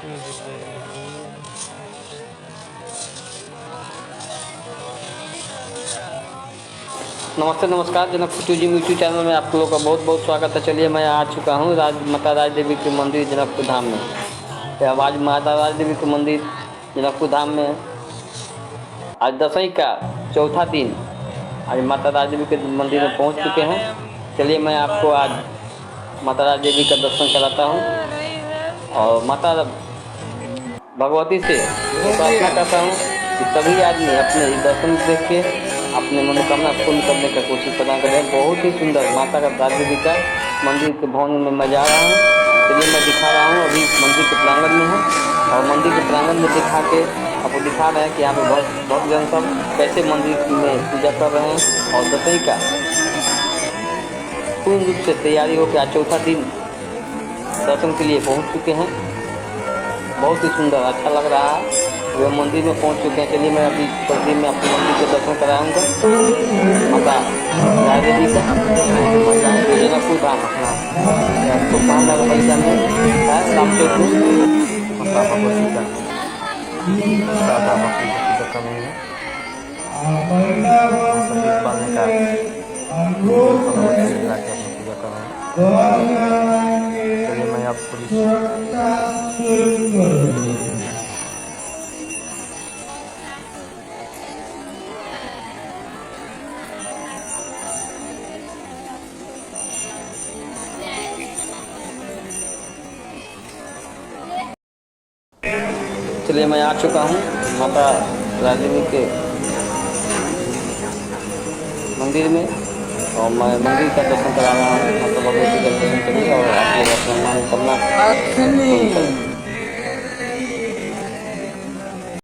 नमस्ते नमस्कार, Janakpur YouTube channel में आप लोगों का बहुत बहुत स्वागत है। चलिए मैं आ चुका हूँ माता राजदेवी के मंदिर जनकपुर धाम में। तो आज माता राजदेवी के मंदिर जनकपुर धाम में आज दशई का चौथा दिन आज माता राजदेवी के मंदिर में पहुँच चुके हैं। चलिए मैं आपको आज माता राजदेवी का दर्शन कराता हूँ और माता भगवती से प्रार्थना करता हूँ कि सभी आदमी अपने इस दर्शन देख के अपने मनोकामना पूर्ण करने का कोशिश प्रदान करें। बहुत ही सुंदर माता का राजदेवी का मंदिर के भवन में मैं जा रहा हूँ। चलिए मैं दिखा रहा हूँ, अभी मंदिर के प्रांगण में हूँ और मंदिर के प्रांगण में दिखा के आपको दिखा रहे हैं कि यहाँ पे बहुत जन सब कैसे मंदिर में पूजा कर रहे हैं। और दशई का पूर्ण रूप से तैयारी होकर आज चौथा दिन दर्शन के लिए पहुँच चुके हैं। बहुत ही सुंदर अच्छा लग रहा है। वे मंदिर में पहुंच चुके हैं। चलिए मैं अभी कुछ दिन में अपने मंदिर के दर्शन कराऊंगा माता राजदेवी का जनकपुर धाम तो कहाँ लगा पैसा में राम चौक माता भगवती का राधा भक्ति का कमी है संगीत बांधने का पूजा कर रहे हैं। चलिए मैं आपको चलिए मैं आ चुका हूँ माता राजदेवी के मंदिर में और मैं मंदिर का दर्शन करा रहा हूँ। माता भगवती का दर्शन करिए और आप लोग अपना मनोकामना